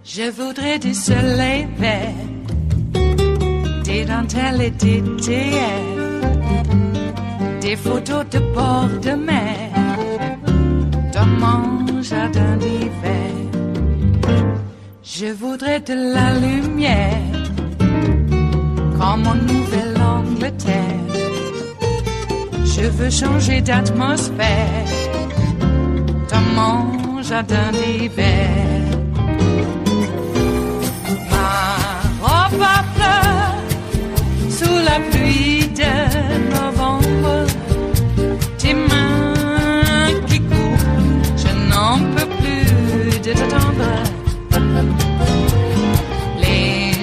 Je voudrais du soleil vert, des dentelles et des théières, des photos de bord de mer, dans mon jardin d'hiver. Je voudrais de la lumière, comme en Nouvelle-Angleterre. Je veux changer d'atmosphère, dans mon jardin d'hiver. Ma fleur, sous la pluie de novembre, tes mains qui courent, je n'en peux plus de t'attendre. Les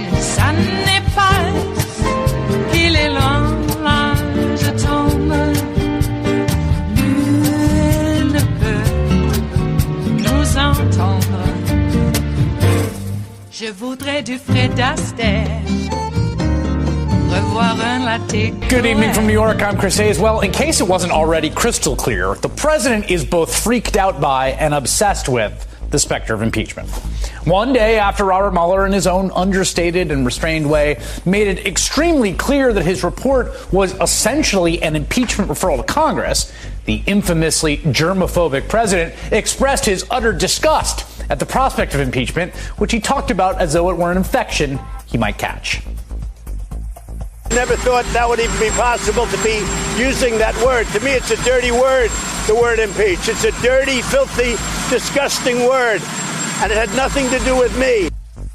années passent, qu'il est loin, là je tombe. Nul ne peut nous entendre. Je voudrais du Fred Astaire. Good evening from New York. I'm Chris Hayes. Well, in case it wasn't already crystal clear, the president is both freaked out by and obsessed with the specter of impeachment. One day after Robert Mueller, in his own understated and restrained way, made it extremely clear that his report was essentially an impeachment referral to Congress, the infamously germophobic president expressed his utter disgust at the prospect of impeachment, which he talked about as though it were an infection he might catch. Never thought that would even be possible to be using that word. To me, it's a dirty word, the word impeach. It's a dirty, filthy, disgusting word. And it had nothing to do with me.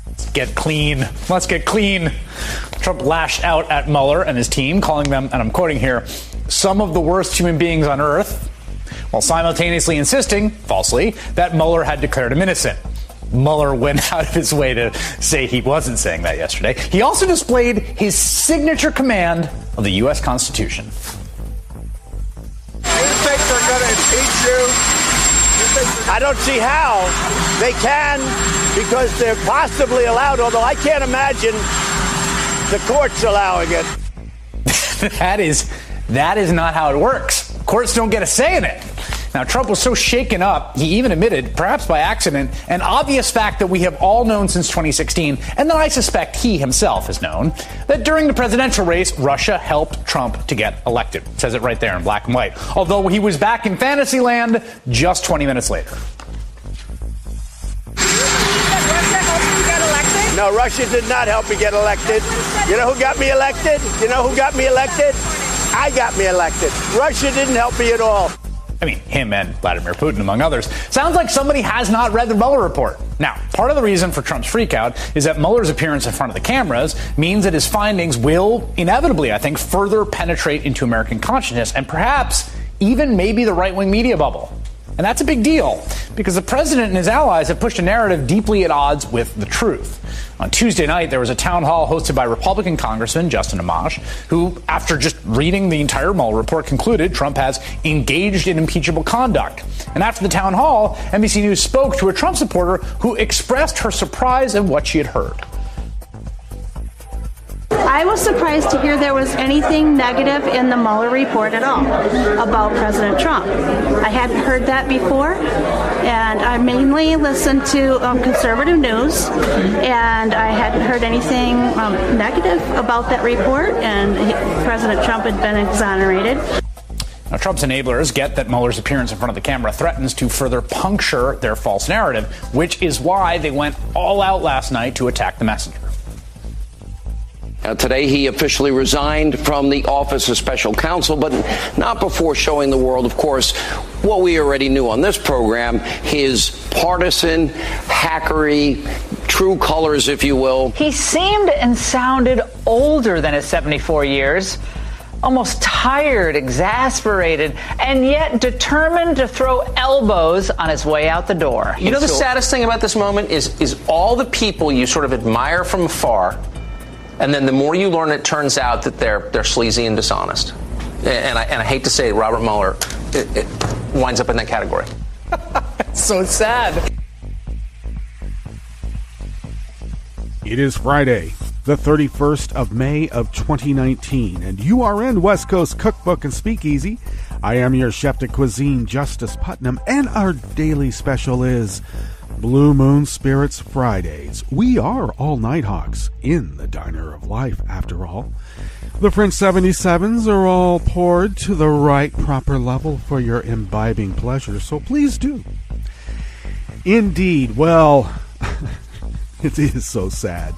Let's get clean. Let's get clean. Trump lashed out at Mueller and his team, calling them, and I'm quoting here, some of the worst human beings on earth, while simultaneously insisting, falsely, that Mueller had declared him innocent. Mueller went out of his way to say he wasn't saying that yesterday. He also displayed his signature command of the U.S. Constitution. You think they're going to impeach you? I don't see how they can, because they're possibly allowed, although I can't imagine the courts allowing it. That is not how it works. Courts don't get a say in it. Now, Trump was so shaken up, he even admitted, perhaps by accident, an obvious fact that we have all known since 2016, and that I suspect he himself has known, that during the presidential race, Russia helped Trump to get elected. It says it right there in black and white. Although he was back in fantasy land just 20 minutes later. No, Russia did not help me get elected. You know who got me elected? You know who got me elected? I got me elected. Russia didn't help me at all. I mean, him and Vladimir Putin, among others. Sounds like somebody has not read the Mueller report. Now, part of the reason for Trump's freakout is that Mueller's appearance in front of the cameras means that his findings will inevitably, I think, further penetrate into American consciousness and perhaps even maybe the right-wing media bubble. And that's a big deal because the president and his allies have pushed a narrative deeply at odds with the truth. On Tuesday night, there was a town hall hosted by Republican Congressman Justin Amash, who, after just reading the entire Mueller report, concluded Trump has engaged in impeachable conduct. And after the town hall, NBC News spoke to a Trump supporter who expressed her surprise at what she had heard. I was surprised to hear there was anything negative in the Mueller report at all about President Trump. I hadn't heard that before, and I mainly listened to conservative news, and I hadn't heard anything negative about that report, and President Trump had been exonerated. Now, Trump's enablers get that Mueller's appearance in front of the camera threatens to further puncture their false narrative, which is why they went all out last night to attack the messenger. Today, he officially resigned from the office of special counsel, but not before showing the world, of course, what we already knew on this program, his partisan, hackery, true colors, if you will. He seemed and sounded older than his 74 years, almost tired, exasperated, and yet determined to throw elbows on his way out the door. You know, the saddest thing about this moment is all the people you sort of admire from afar. And then the more you learn, it turns out that they're sleazy and dishonest. And I hate to say it, Robert Mueller it winds up in that category. So sad. It is Friday, the 31st of May of 2019, and you are in West Coast Cookbook and Speakeasy. I am your chef de cuisine, Justice Putnam, and our daily special is Blue Moon Spirits Fridays. We are all Nighthawks in the Diner of Life, after all. The French 77s are all poured to the right proper level for your imbibing pleasure, so please do. Indeed, well... It is so sad.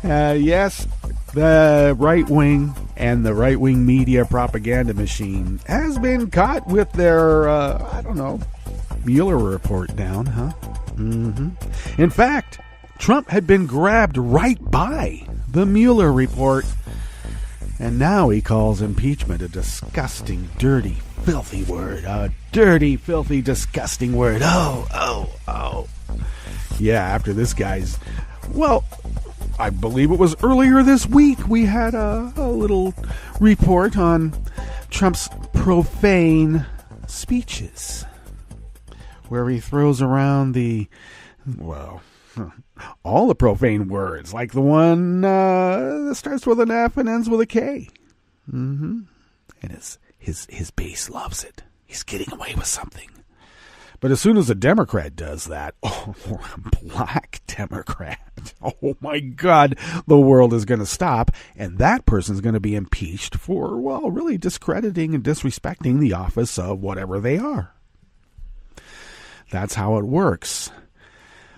Yes, the right wing and the right wing media propaganda machine has been caught with their, Mueller Report down, huh? In fact, Trump had been grabbed right by the Mueller Report. And now he calls impeachment a disgusting, dirty, filthy word. A dirty, filthy, disgusting word. Oh. Yeah, after this guy's... Well, I believe it was earlier this week we had a little report on Trump's profane speeches, where he throws around all the profane words, like the one that starts with an F and ends with a K. And his base loves it. He's getting away with something. But as soon as a Democrat does that, or a black Democrat, oh my God, the world is going to stop, and that person's going to be impeached for, really discrediting and disrespecting the office of whatever they are. That's how it works.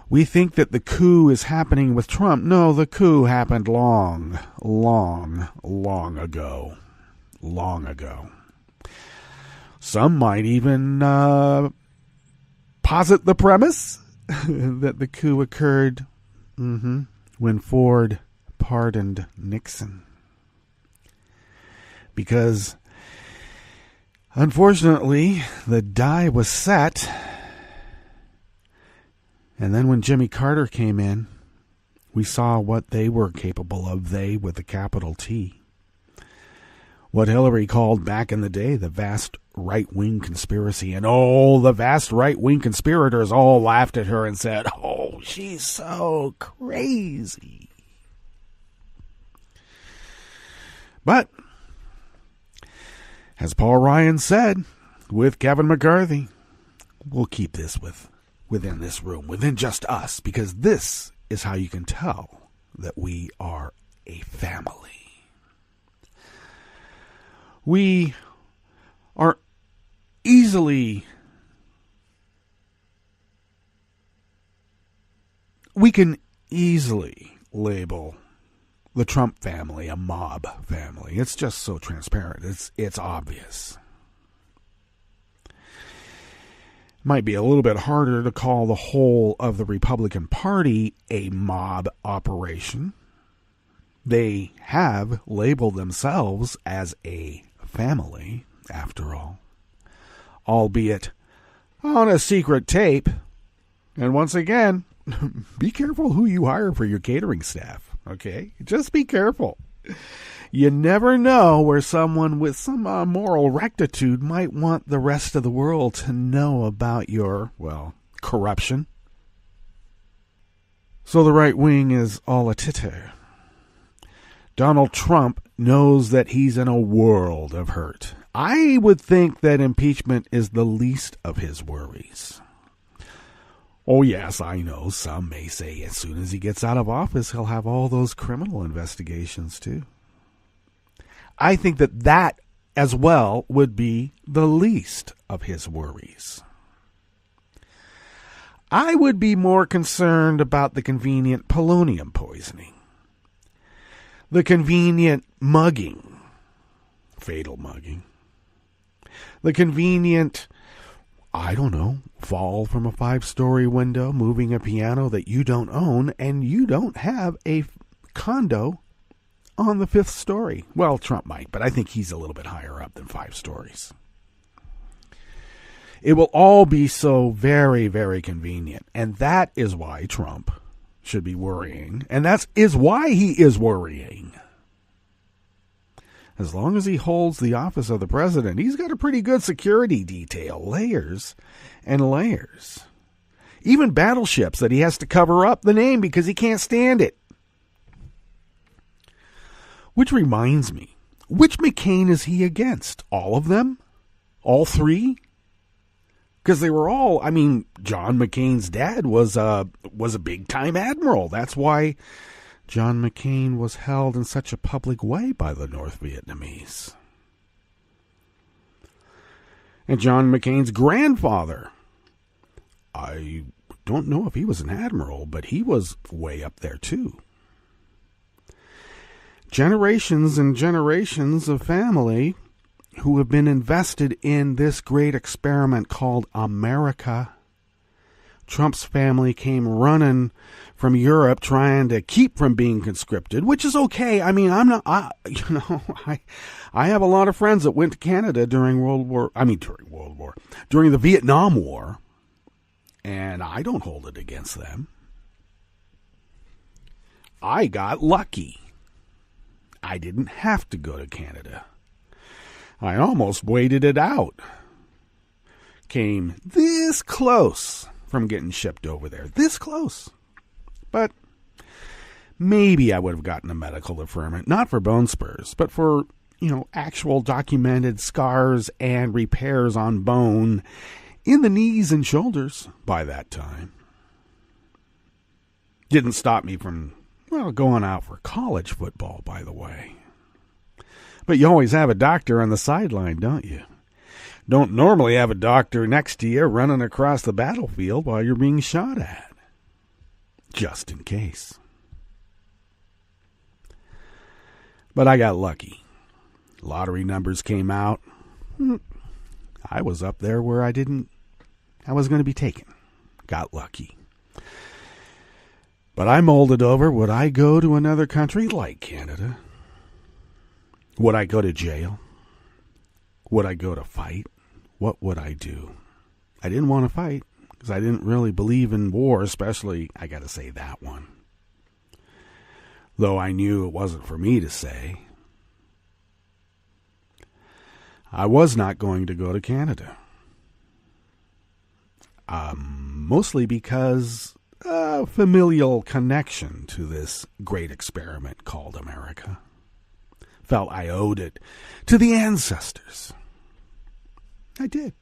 We think that the coup is happening with Trump. No, the coup happened long ago. Long ago. Some might even... posit the premise that the coup occurred when Ford pardoned Nixon. Because, unfortunately, the die was set. And then when Jimmy Carter came in, we saw what they were capable of, they with a capital T. What Hillary called back in the day the vast right-wing conspiracy. And the vast right-wing conspirators all laughed at her and said, oh, she's so crazy. But, as Paul Ryan said, with Kevin McCarthy, we'll keep this within this room, within just us, because this is how you can tell that we are a family. We are we can easily label the Trump family a mob family. It's just so transparent. It's obvious. Might be a little bit harder to call the whole of the Republican Party a mob operation. They have labeled themselves as a family, after all, albeit on a secret tape. And once again, be careful who you hire for your catering staff, okay? Just be careful. You never know where someone with some moral rectitude might want the rest of the world to know about your, corruption. So the right wing is all a titter. Donald Trump knows that he's in a world of hurt. I would think that impeachment is the least of his worries. Oh, yes, I know. Some may say as soon as he gets out of office, he'll have all those criminal investigations, too. I think that as well would be the least of his worries. I would be more concerned about the convenient polonium poisoning. The convenient mugging, fatal mugging. The convenient, fall from a 5-story window, moving a piano that you don't own, and you don't have a condo on the 5th story. Well, Trump might, but I think he's a little bit higher up than 5 stories. It will all be so very, very convenient, and that is why Trump should be worrying, and that is why he is worrying. As long as he holds the office of the president, he's got a pretty good security detail, layers and layers. Even battleships that he has to cover up the name because he can't stand it. Which reminds me, which McCain is he against? All of them? All three? Because they were all, John McCain's dad was a big-time admiral. That's why John McCain was held in such a public way by the North Vietnamese. And John McCain's grandfather, I don't know if he was an admiral, but he was way up there too. Generations and generations of family who have been invested in this great experiment called America. Trump's family came running from Europe trying to keep from being conscripted, which is okay. I have a lot of friends that went to Canada during the Vietnam War, and I don't hold it against them. I got lucky. I didn't have to go to Canada. I almost waited it out. Came this close from getting shipped over there. This close. But maybe I would have gotten a medical deferment, not for bone spurs, but for, actual documented scars and repairs on bone in the knees and shoulders by that time. Didn't stop me from, going out for college football, by the way. But you always have a doctor on the sideline, don't you? Don't normally have a doctor next to you running across the battlefield while you're being shot at. Just in case. But I got lucky. Lottery numbers came out. I was up there where I was going to be taken. Got lucky. But I molded over. Would I go to another country like Canada? Would I go to jail? Would I go to fight? What would I do? I didn't want to fight because I didn't really believe in war, especially, I got to say, that one. Though I knew it wasn't for me to say. I was not going to go to Canada. Mostly because familial connection to this great experiment called America. Felt I owed it to the ancestors. I did.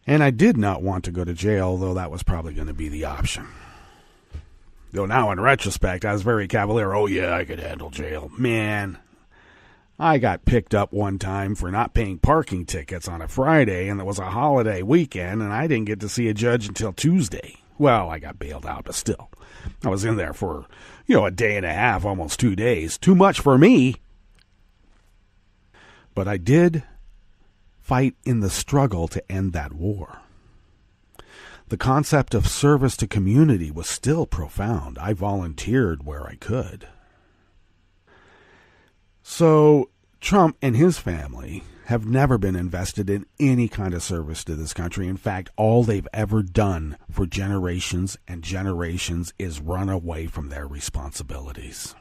And I did not want to go to jail, though that was probably going to be the option. Though now in retrospect, I was very cavalier. Oh yeah, I could handle jail. Man, I got picked up one time for not paying parking tickets on a Friday, and it was a holiday weekend, and I didn't get to see a judge until Tuesday. Well, I got bailed out, but still. I was in there for, a day and a half, almost 2 days. Too much for me. But I did fight in the struggle to end that war. The concept of service to community was still profound. I volunteered where I could. So Trump and his family have never been invested in any kind of service to this country. In fact, all they've ever done for generations and generations is run away from their responsibilities.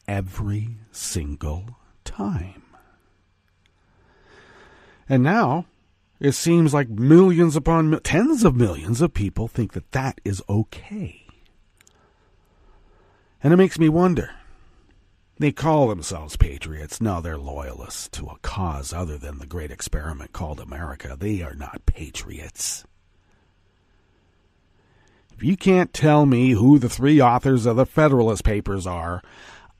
Every single time. And now, it seems like millions upon tens of millions of people think that that is okay. And it makes me wonder. They call themselves patriots. No, they're loyalists to a cause other than the great experiment called America. They are not patriots. If you can't tell me who the three authors of the Federalist Papers are,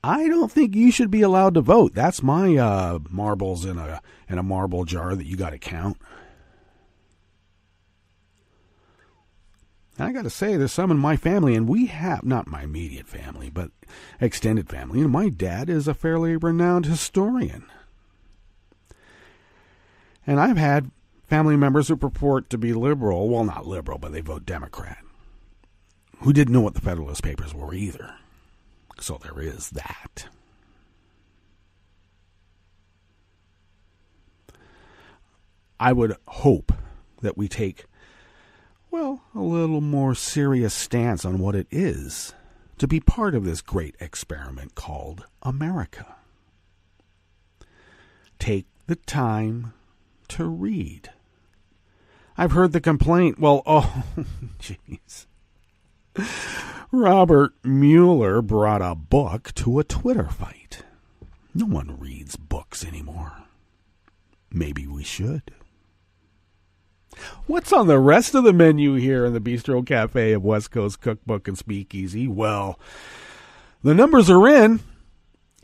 I don't think you should be allowed to vote. That's my marbles in a marble jar that you got to count. And I got to say, there's some in my family, and we have, not my immediate family, but extended family. And my dad is a fairly renowned historian. And I've had family members who purport to be liberal, well, not liberal, but they vote Democrat, who didn't know what the Federalist Papers were either. So there is that. I would hope that we take, a little more serious stance on what it is to be part of this great experiment called America. Take the time to read. I've heard the complaint, well, oh, jeez. Robert Mueller brought a book to a Twitter fight. No one reads books anymore. Maybe we should. What's on the rest of the menu here in the Bistro Cafe of West Coast Cookbook and Speakeasy? Well, the numbers are in,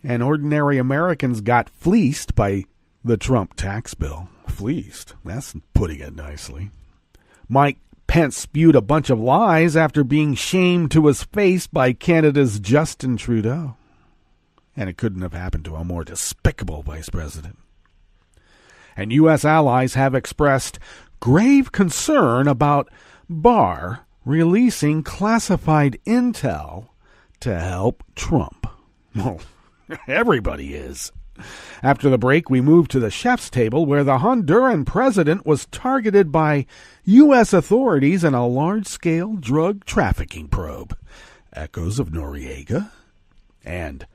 and ordinary Americans got fleeced by the Trump tax bill. Fleeced. That's putting it nicely. Mike Pence spewed a bunch of lies after being shamed to his face by Canada's Justin Trudeau. And it couldn't have happened to a more despicable vice president. And U.S. allies have expressed grave concern about Barr releasing classified intel to help Trump. Well, everybody is. After the break, we move to the chef's table where the Honduran president was targeted by U.S. authorities in a large-scale drug trafficking probe. Echoes of Noriega. And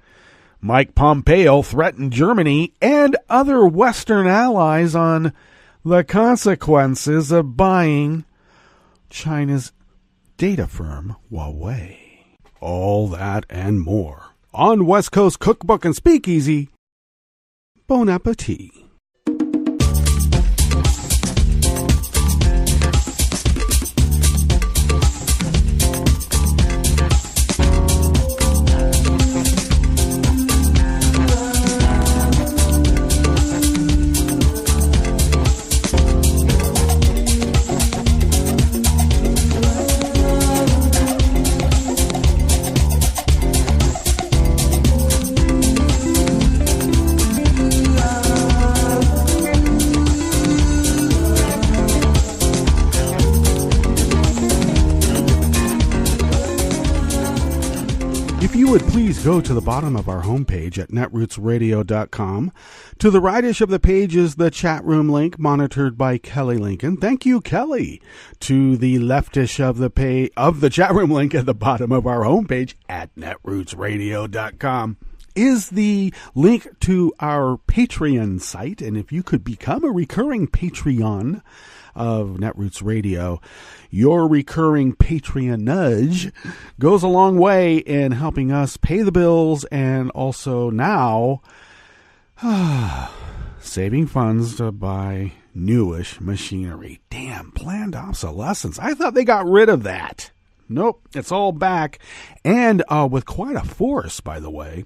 Mike Pompeo threatened Germany and other Western allies on the consequences of buying China's data firm Huawei. All that and more on West Coast Cookbook and Speakeasy. Bon appetit. Please go to the bottom of our homepage at netrootsradio.com. To the rightish of the page is the chat room link monitored by Kelly Lincoln. Thank you, Kelly. To the leftish of the chat room link at the bottom of our homepage at netrootsradio.com is the link to our Patreon site. And if you could become a recurring Patreon of Netroots Radio, your recurring patronage goes a long way in helping us pay the bills and also now saving funds to buy newish machinery. Damn, planned obsolescence. I thought they got rid of that. Nope, it's all back, and with quite a force, by the way.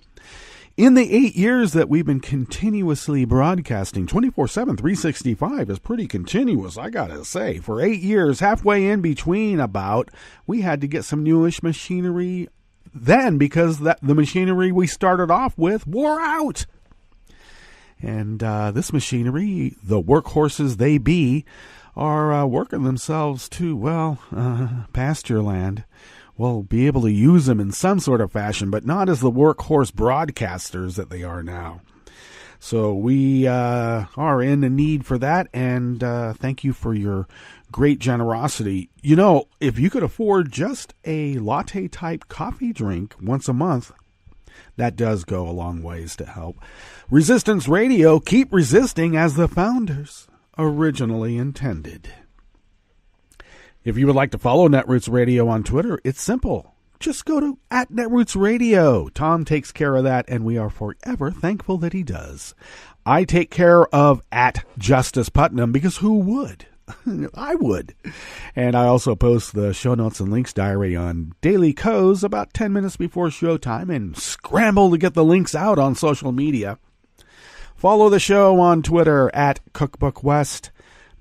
In the 8 years that we've been continuously broadcasting, 24/7, 365 is pretty continuous, I gotta say. For 8 years, halfway in between we had to get some newish machinery then because the machinery we started off with wore out. And this machinery, the workhorses they be, are working themselves to, pasture land. We'll be able to use them in some sort of fashion, but not as the workhorse broadcasters that they are now. So we are in the need for that, and thank you for your great generosity. You know, if you could afford just a latte-type coffee drink once a month, that does go a long ways to help Resistance Radio keep resisting as the founders originally intended. If you would like to follow Netroots Radio on Twitter, it's simple. Just go to @NetrootsRadio. Tom takes care of that, and we are forever thankful that he does. I take care of @JusticePutnam because who would? I would. And I also post the show notes and links diary on Daily Co's about 10 minutes before showtime and scramble to get the links out on social media. Follow the show on Twitter @CookbookWest.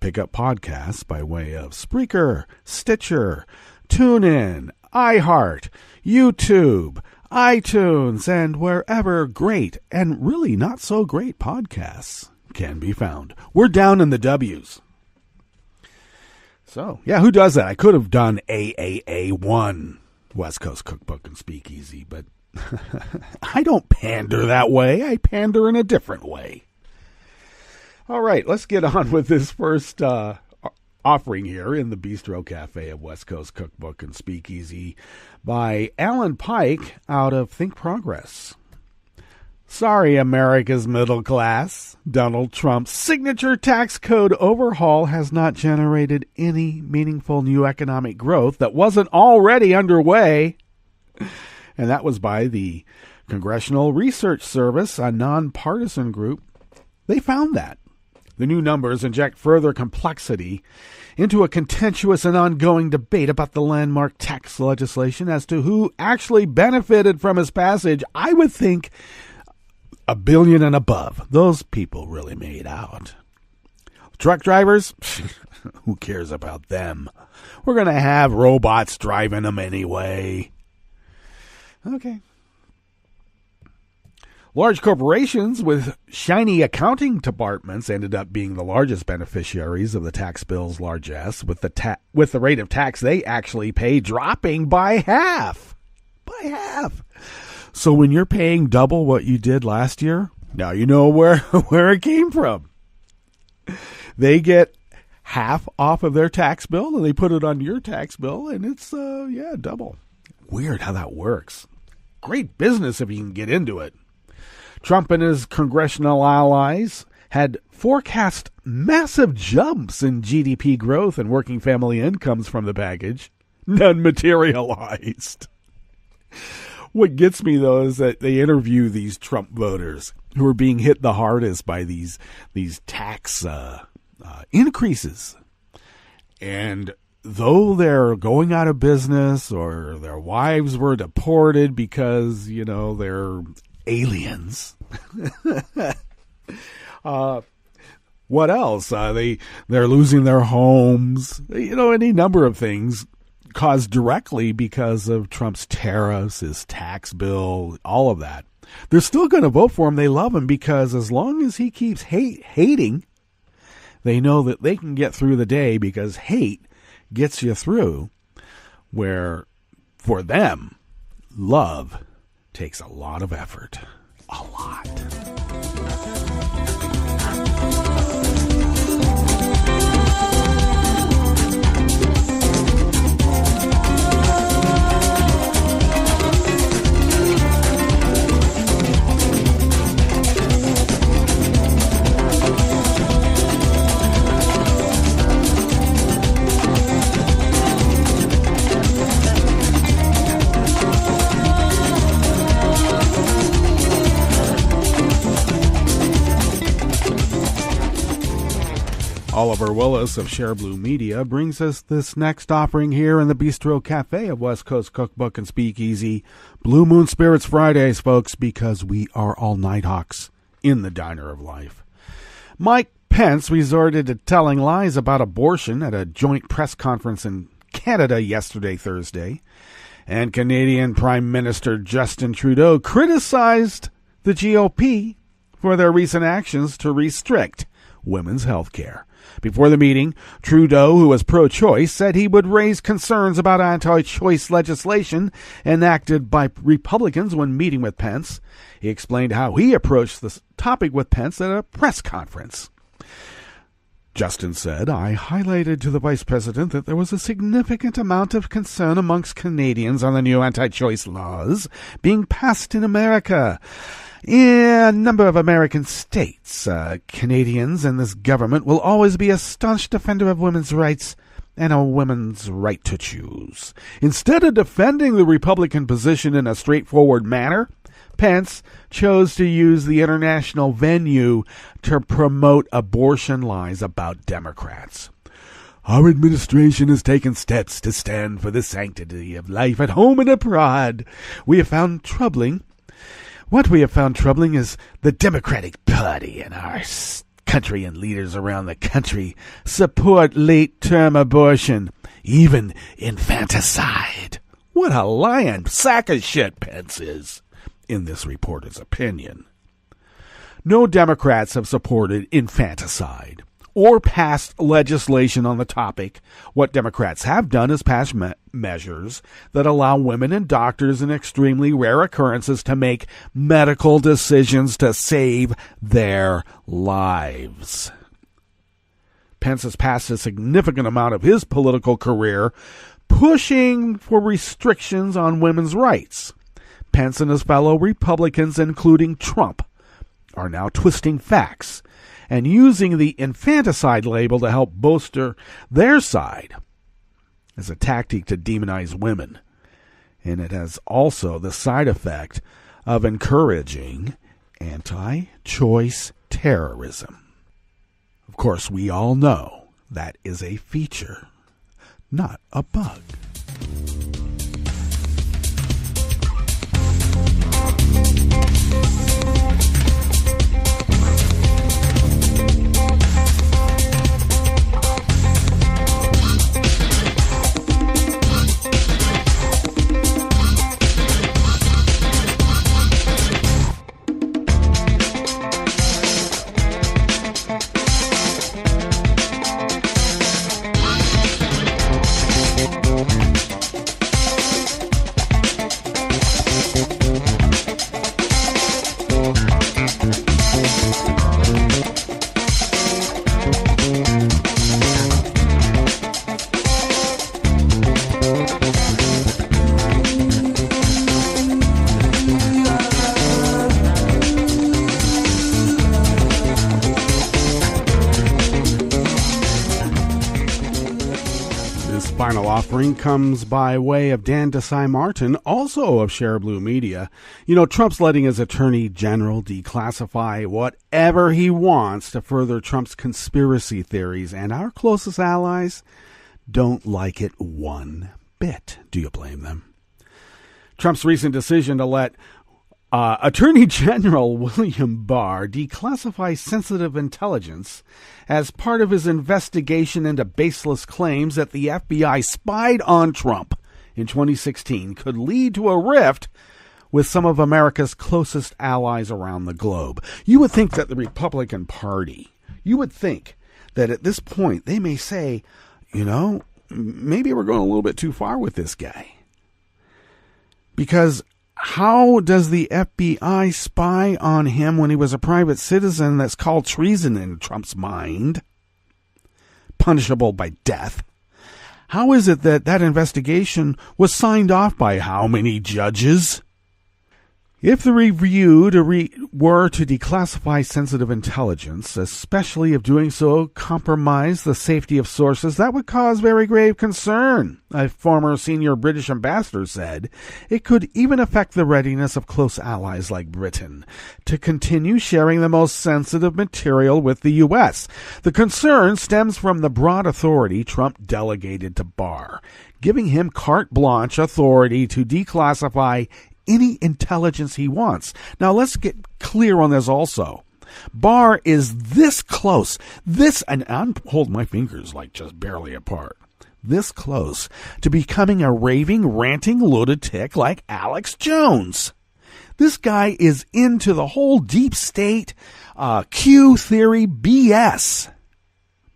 Pick up podcasts by way of Spreaker, Stitcher, TuneIn, iHeart, YouTube, iTunes, and wherever great and really not so great podcasts can be found. We're down in the W's. So, yeah, who does that? I could have done AAA1, West Coast Cookbook and Speakeasy, but I don't pander that way. I pander in a different way. All right, let's get on with this first offering here in the Bistro Cafe of West Coast Cookbook and Speakeasy by Alan Pike out of Think Progress. Sorry, America's middle class. Donald Trump's signature tax code overhaul has not generated any meaningful new economic growth that wasn't already underway. And that was by the Congressional Research Service, a nonpartisan group. They found that. The new numbers inject further complexity into a contentious and ongoing debate about the landmark tax legislation as to who actually benefited from its passage. I would think $1 billion and above. Those people really made out. Truck drivers? Who cares about them? We're going to have robots driving them anyway. Okay. Large corporations with shiny accounting departments ended up being the largest beneficiaries of the tax bill's largesse, with the rate of tax they actually pay dropping by half. By half. So when you're paying double what you did last year, now you know where it came from. They get half off of their tax bill, and they put it on your tax bill, and it's, double. Weird how that works. Great business if you can get into it. Trump and his congressional allies had forecast massive jumps in GDP growth and working family incomes from the package. None materialized. What gets me, though, is that they interview these Trump voters who are being hit the hardest by these tax increases. And though they're going out of business or their wives were deported because, they're aliens. What else? They're losing their homes. Any number of things caused directly because of Trump's tariffs, his tax bill, all of that. They're still going to vote for him. They love him because as long as he keeps hating, they know that they can get through the day because hate gets you through, where for them, love takes a lot of effort. A lot. Oliver Willis of Share Blue Media brings us this next offering here in the Bistro Cafe of West Coast Cookbook and Speakeasy. Blue Moon Spirits Fridays, folks, because we are all Nighthawks in the diner of life. Mike Pence resorted to telling lies about abortion at a joint press conference in Canada yesterday, Thursday. And Canadian Prime Minister Justin Trudeau criticized the GOP for their recent actions to restrict women's health care. Before the meeting, Trudeau, who was pro-choice, said he would raise concerns about anti-choice legislation enacted by Republicans when meeting with Pence. He explained how he approached this topic with Pence at a press conference. Justin said, "I highlighted to the Vice President that there was a significant amount of concern amongst Canadians on the new anti-choice laws being passed in America. In a number of American states, Canadians and this government will always be a staunch defender of women's rights and a woman's right to choose." Instead of defending the Republican position in a straightforward manner, Pence chose to use the international venue to promote abortion lies about Democrats. "Our administration has taken steps to stand for the sanctity of life at home and abroad. What we have found troubling is the Democratic Party and our country and leaders around the country support late-term abortion, even infanticide." What a lying sack of shit Pence is, in this reporter's opinion. No Democrats have supported infanticide or passed legislation on the topic. What Democrats have done is pass measures that allow women and doctors in extremely rare occurrences to make medical decisions to save their lives. Pence has passed a significant amount of his political career pushing for restrictions on women's rights. Pence and his fellow Republicans, including Trump, are now twisting facts and using the infanticide label to help bolster their side as a tactic to demonize women. And it has also the side effect of encouraging anti-choice terrorism. Of course, we all know that is a feature, not a bug. Final offering comes by way of Dan Desai Martin, also of Share Blue Media. You know, Trump's letting his attorney general declassify whatever he wants to further Trump's conspiracy theories, and our closest allies don't like it one bit. Do you blame them? Trump's recent decision to let Attorney General William Barr declassify sensitive intelligence as part of his investigation into baseless claims that the FBI spied on Trump in 2016 could lead to a rift with some of America's closest allies around the globe. You would think that the Republican Party, you would think that at this point they may say, you know, maybe we're going a little bit too far with this guy. Because how does the FBI spy on him when he was a private citizen? That's called treason in Trump's mind, punishable by death. How is it that that investigation was signed off by how many judges? If the review were to declassify sensitive intelligence, especially if doing so compromised the safety of sources, that would cause very grave concern. A former senior British ambassador said it could even affect the readiness of close allies like Britain to continue sharing the most sensitive material with the U.S. The concern stems from the broad authority Trump delegated to Barr, giving him carte blanche authority to declassify any intelligence he wants. Now, let's get clear on this also. Barr is this close, and I'm holding my fingers like just barely apart, this close to becoming a raving, ranting lunatic like Alex Jones. This guy is into the whole deep state Q theory BS.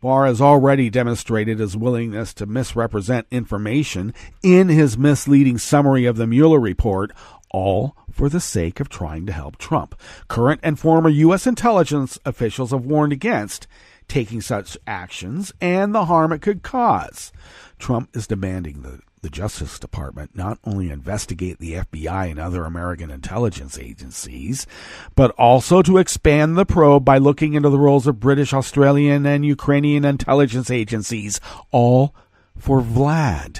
Barr has already demonstrated his willingness to misrepresent information in his misleading summary of the Mueller Report, all for the sake of trying to help Trump. Current and former U.S. intelligence officials have warned against taking such actions and the harm it could cause. Trump is demanding the Justice Department not only investigate the FBI and other American intelligence agencies, but also to expand the probe by looking into the roles of British, Australian, and Ukrainian intelligence agencies, all for Vlad.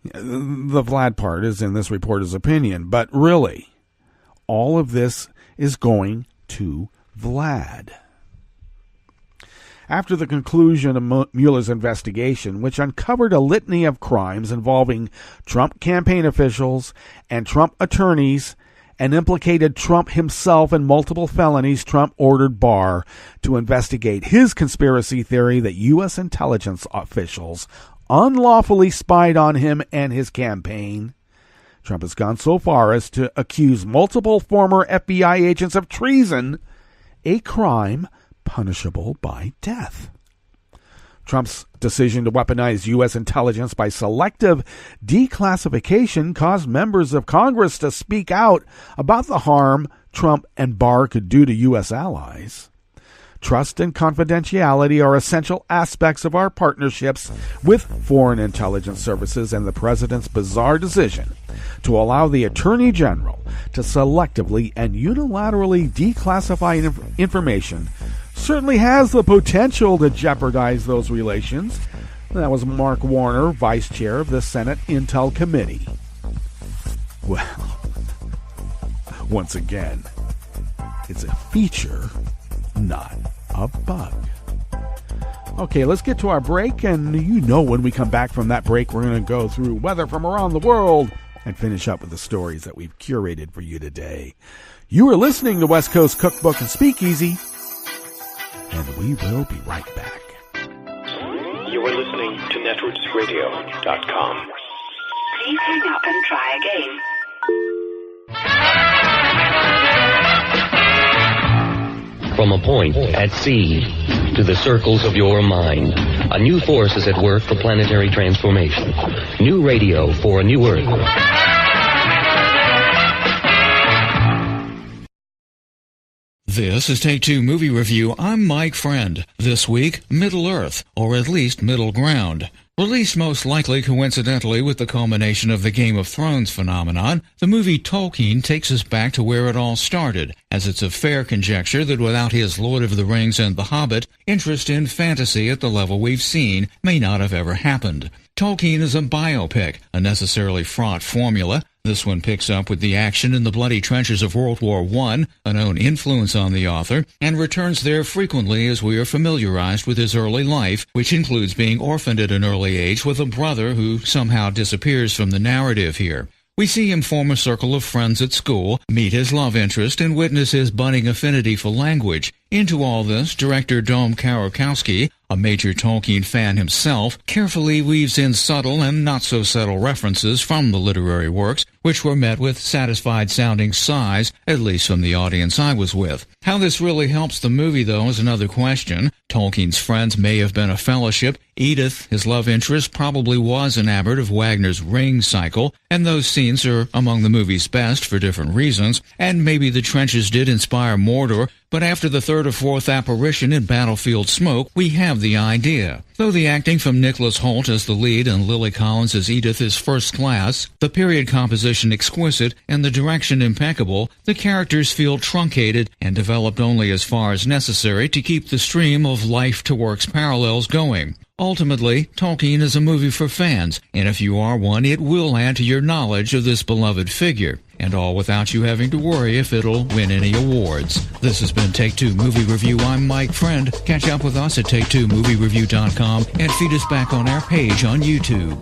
The Vlad part is in this reporter's opinion, but really, all of this is going to Vlad. After the conclusion of Mueller's investigation, which uncovered a litany of crimes involving Trump campaign officials and Trump attorneys and implicated Trump himself in multiple felonies, Trump ordered Barr to investigate his conspiracy theory that U.S. intelligence officials unlawfully spied on him and his campaign. Trump has gone so far as to accuse multiple former FBI agents of treason, a crime punishable by death. Trump's decision to weaponize U.S. intelligence by selective declassification caused members of Congress to speak out about the harm Trump and Barr could do to U.S. allies. Trust and confidentiality are essential aspects of our partnerships with foreign intelligence services, and the President's bizarre decision to allow the Attorney General to selectively and unilaterally declassify information certainly has the potential to jeopardize those relations. That was Mark Warner, Vice Chair of the Senate Intel Committee. Well, once again, it's a feature, not a bug. Okay, let's get to our break, and when we come back from that break, we're going to go through weather from around the world and finish up with the stories that we've curated for you today. You are listening to West Coast Cookbook and Speakeasy, and we will be right back. You are listening to netrootsradio.com. Please hang up and try again. From a point at sea to the circles of your mind, a new force is at work for planetary transformation. New radio for a new Earth. This is Take Two Movie Review. I'm Mike Friend. This week, Middle Earth, or at least Middle Ground. Released most likely coincidentally with the culmination of the Game of Thrones phenomenon, the movie Tolkien takes us back to where it all started, as it's a fair conjecture that without his Lord of the Rings and The Hobbit, interest in fantasy at the level we've seen may not have ever happened. Tolkien is a biopic, a necessarily fraught formula. This one picks up with the action in the bloody trenches of World War I, a known influence on the author, and returns there frequently as we are familiarized with his early life, which includes being orphaned at an early age with a brother who somehow disappears from the narrative here. We see him form a circle of friends at school, meet his love interest, and witness his budding affinity for language. Into all this, director Dom Karokowski, a major Tolkien fan himself, carefully weaves in subtle and not-so-subtle references from the literary works, which were met with satisfied-sounding sighs, at least from the audience I was with. How this really helps the movie, though, is another question. Tolkien's friends may have been a fellowship. Edith, his love interest, probably was enamored of Wagner's Ring cycle, and those scenes are among the movie's best for different reasons, and maybe the trenches did inspire Mordor, but after the third or fourth apparition in Battlefield Smoke, we have the idea. Though the acting from Nicholas Hoult as the lead and Lily Collins as Edith is first class, the period composition exquisite, and the direction impeccable, the characters feel truncated and developed only as far as necessary to keep the stream of life-to-works parallels going. Ultimately, Tolkien is a movie for fans, and if you are one, it will add to your knowledge of this beloved figure, and all without you having to worry if it'll win any awards. This has been Take Two Movie Review. I'm Mike Friend. Catch up with us at Take2MovieReview.com and feed us back on our page on YouTube.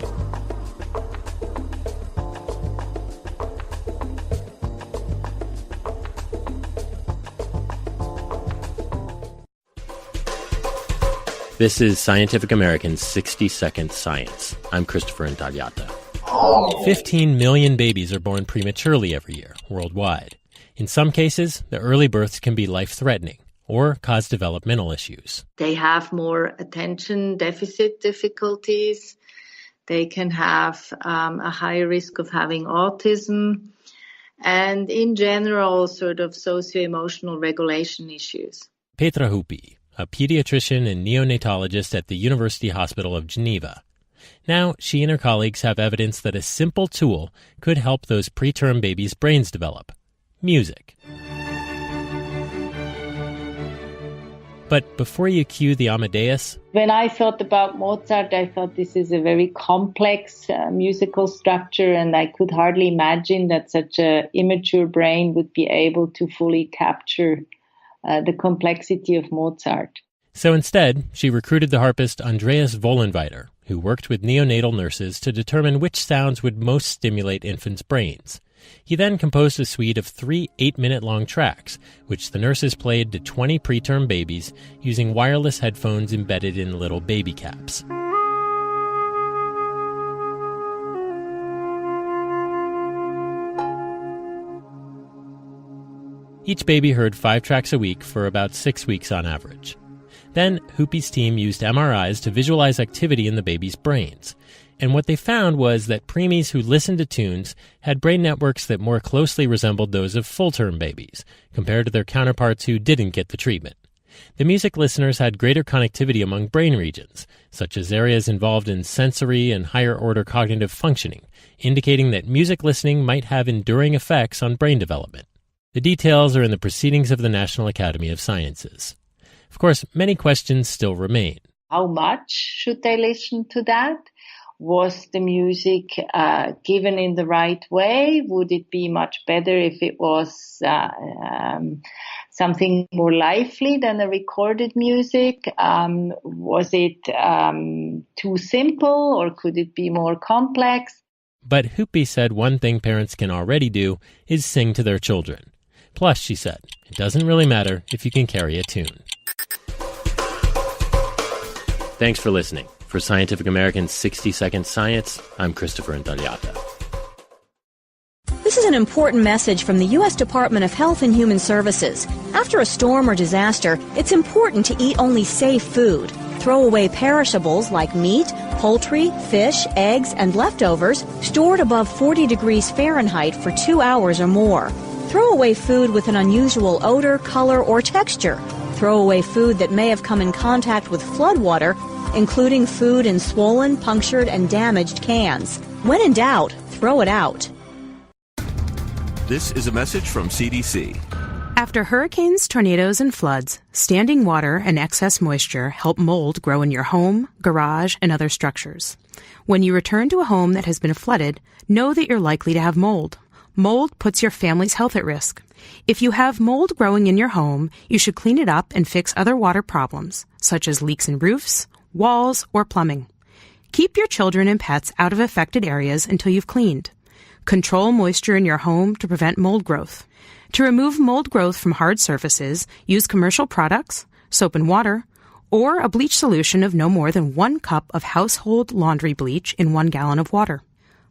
This is Scientific American's 60-Second Science. I'm Christopher Intagliata. 15 million babies are born prematurely every year, worldwide. In some cases, the early births can be life-threatening or cause developmental issues. They have more attention deficit difficulties. They can have a higher risk of having autism, and in general, sort of socio-emotional regulation issues. Petra Hupi, a pediatrician and neonatologist at the University Hospital of Geneva. Now, she and her colleagues have evidence that a simple tool could help those preterm babies' brains develop: music. But before you cue the Amadeus... When I thought about Mozart, I thought this is a very complex musical structure, and I could hardly imagine that such an immature brain would be able to fully capture the complexity of Mozart. So instead, she recruited the harpist Andreas Vollenweider, who worked with neonatal nurses to determine which sounds would most stimulate infants' brains. He then composed a suite of 3 8-minute-long tracks, which the nurses played to 20 preterm babies using wireless headphones embedded in little baby caps. Each baby heard 5 tracks a week for about 6 weeks on average. Then, Hupi's team used MRIs to visualize activity in the babies' brains. And what they found was that preemies who listened to tunes had brain networks that more closely resembled those of full-term babies, compared to their counterparts who didn't get the treatment. The music listeners had greater connectivity among brain regions, such as areas involved in sensory and higher-order cognitive functioning, indicating that music listening might have enduring effects on brain development. The details are in the Proceedings of the National Academy of Sciences. Of course, many questions still remain. How much should they listen to that? Was the music given in the right way? Would it be much better if it was something more lively than the recorded music? Was it too simple, or could it be more complex? But Hoopy said one thing parents can already do is sing to their children. Plus, she said, it doesn't really matter if you can carry a tune. Thanks for listening. For Scientific American's 60-Second Science, I'm Christopher Intagliata. This is an important message from the U.S. Department of Health and Human Services. After a storm or disaster, it's important to eat only safe food. Throw away perishables like meat, poultry, fish, eggs, and leftovers stored above 40 degrees Fahrenheit for 2 hours or more. Throw away food with an unusual odor, color, or texture. Throw away food that may have come in contact with floodwater, including food in swollen, punctured, and damaged cans. When in doubt, throw it out. This is a message from CDC. After hurricanes, tornadoes, and floods, standing water and excess moisture help mold grow in your home, garage, and other structures. When you return to a home that has been flooded, know that you're likely to have mold. Mold puts your family's health at risk. If you have mold growing in your home, you should clean it up and fix other water problems, such as leaks in roofs, walls, or plumbing. Keep your children and pets out of affected areas until you've cleaned. Control moisture in your home to prevent mold growth. To remove mold growth from hard surfaces, use commercial products, soap and water, or a bleach solution of no more than 1 cup of household laundry bleach in 1 gallon of water.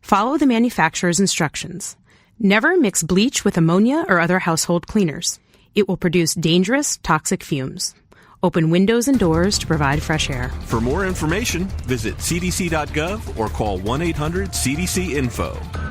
Follow the manufacturer's instructions. Never mix bleach with ammonia or other household cleaners. It will produce dangerous, toxic fumes. Open windows and doors to provide fresh air. For more information, visit cdc.gov or call 1-800-CDC-INFO.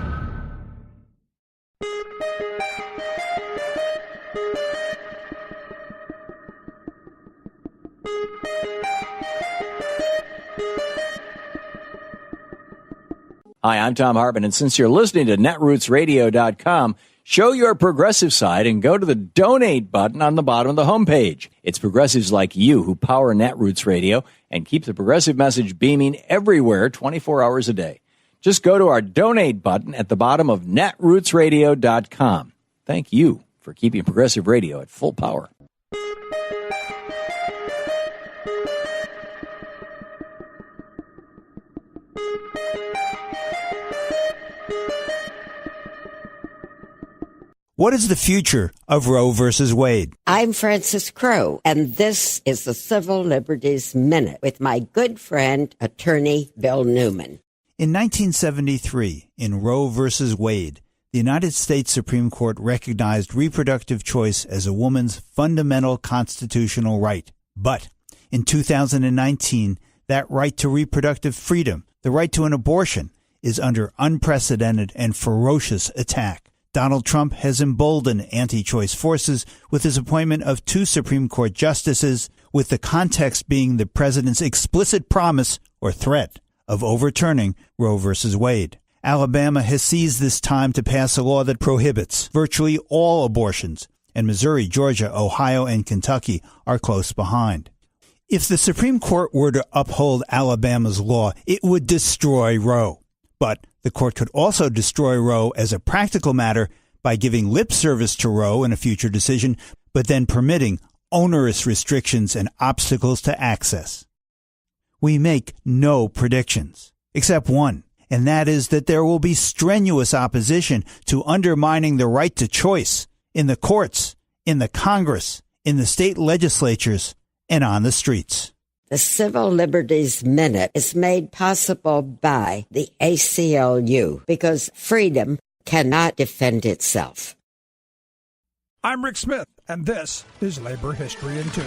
Hi, I'm Tom Hartman, and since you're listening to netrootsradio.com, show your progressive side and go to the donate button on the bottom of the homepage. It's progressives like you who power Netroots Radio and keep the progressive message beaming everywhere 24 hours a day. Just go to our donate button at the bottom of netrootsradio.com. Thank you for keeping progressive radio at full power. What is the future of Roe versus Wade? I'm Frances Crowe, and this is the Civil Liberties Minute with my good friend, attorney Bill Newman. In 1973, in Roe versus Wade, the United States Supreme Court recognized reproductive choice as a woman's fundamental constitutional right. But in 2019, that right to reproductive freedom, the right to an abortion, is under unprecedented and ferocious attack. Donald Trump has emboldened anti-choice forces with his appointment of 2 Supreme Court justices, with the context being the president's explicit promise or threat of overturning Roe versus Wade. Alabama has seized this time to pass a law that prohibits virtually all abortions, and Missouri, Georgia, Ohio, and Kentucky are close behind. If the Supreme Court were to uphold Alabama's law, it would destroy Roe. But the court could also destroy Roe as a practical matter by giving lip service to Roe in a future decision, but then permitting onerous restrictions and obstacles to access. We make no predictions, except one, and that is that there will be strenuous opposition to undermining the right to choice in the courts, in the Congress, in the state legislatures, and on the streets. The Civil Liberties Minute is made possible by the ACLU because freedom cannot defend itself. I'm Rick Smith, and this is Labor History in 2.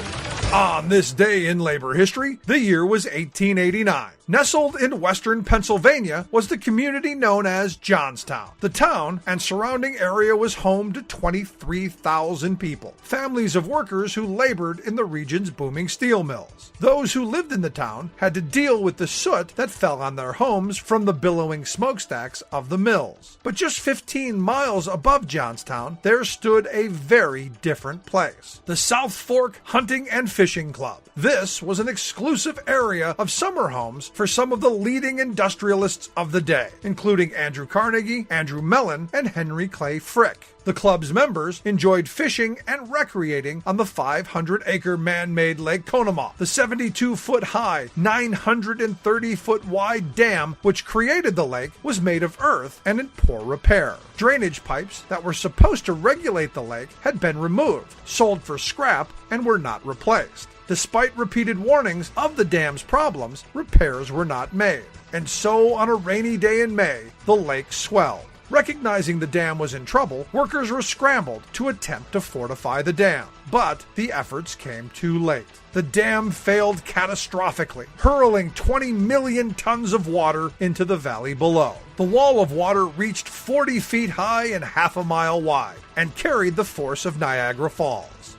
On this day in labor history, the year was 1889. Nestled in western Pennsylvania was the community known as Johnstown. The town and surrounding area was home to 23,000 people, families of workers who labored in the region's booming steel mills. Those who lived in the town had to deal with the soot that fell on their homes from the billowing smokestacks of the mills. But just 15 miles above Johnstown, there stood a very different place, the South Fork Hunting and Fishing Club. This was an exclusive area of summer homes for some of the leading industrialists of the day, including Andrew Carnegie, Andrew Mellon, and Henry Clay Frick. The club's members enjoyed fishing and recreating on the 500-acre man-made Lake Conemaugh, the 72-foot-high, 930-foot-wide dam which created the lake was made of earth and in poor repair. Drainage pipes that were supposed to regulate the lake had been removed, sold for scrap, and were not replaced. Despite repeated warnings of the dam's problems, repairs were not made. And so, on a rainy day in May, the lake swelled. Recognizing the dam was in trouble, workers were scrambled to attempt to fortify the dam. But the efforts came too late. The dam failed catastrophically, hurling 20 million tons of water into the valley below. The wall of water reached 40 feet high and half a mile wide, and carried the force of Niagara Falls.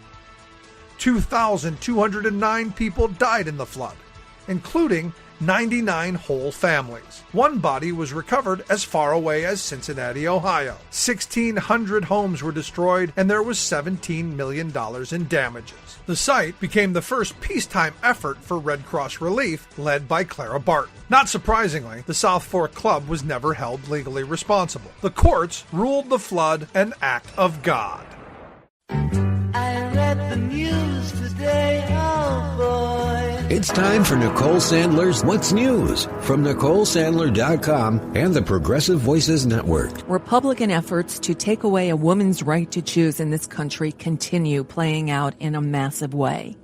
2,209 people died in the flood, including 99 whole families. One body was recovered as far away as Cincinnati, Ohio. 1,600 homes were destroyed, and there was $17 million in damages. The site became the first peacetime effort for Red Cross relief, led by Clara Barton. Not surprisingly, the South Fork Club was never held legally responsible. The courts ruled the flood an act of God. I read the news today, oh boy. It's time for Nicole Sandler's What's News from NicoleSandler.com and the Progressive Voices Network. Republican efforts to take away a woman's right to choose in this country continue playing out in a massive way.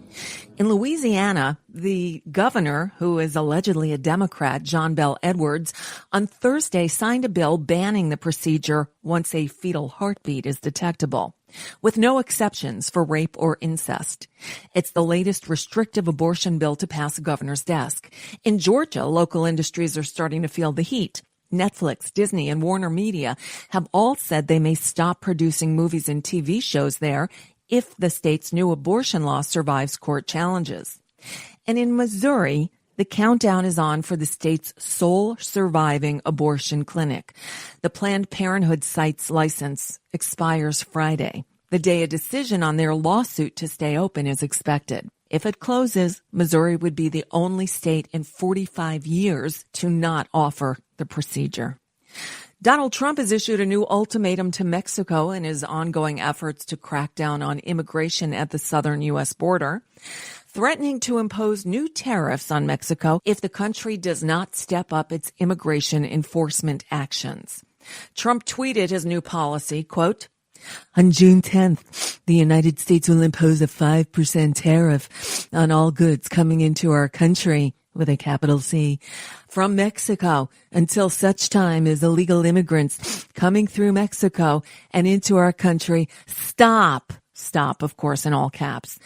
In Louisiana, the governor, who is allegedly a Democrat, John Bel Edwards, on Thursday signed a bill banning the procedure once a fetal heartbeat is detectable, with no exceptions for rape or incest. It's the latest restrictive abortion bill to pass a governor's desk. In Georgia, local industries are starting to feel the heat. Netflix, Disney, and Warner Media have all said they may stop producing movies and TV shows there if the state's new abortion law survives court challenges. And in Missouri, the countdown is on for the state's sole surviving abortion clinic. The Planned Parenthood site's license expires Friday, the day a decision on their lawsuit to stay open is expected. If it closes, Missouri would be the only state in 45 years to not offer the procedure. Donald Trump has issued a new ultimatum to Mexico in his ongoing efforts to crack down on immigration at the southern U.S. border, threatening to impose new tariffs on Mexico if the country does not step up its immigration enforcement actions. Trump tweeted his new policy, quote, "On June 10th, the United States will impose a 5% tariff on all goods coming into our country, with a capital C, from Mexico until such time as illegal immigrants coming through Mexico and into our country stop, of course, in all caps."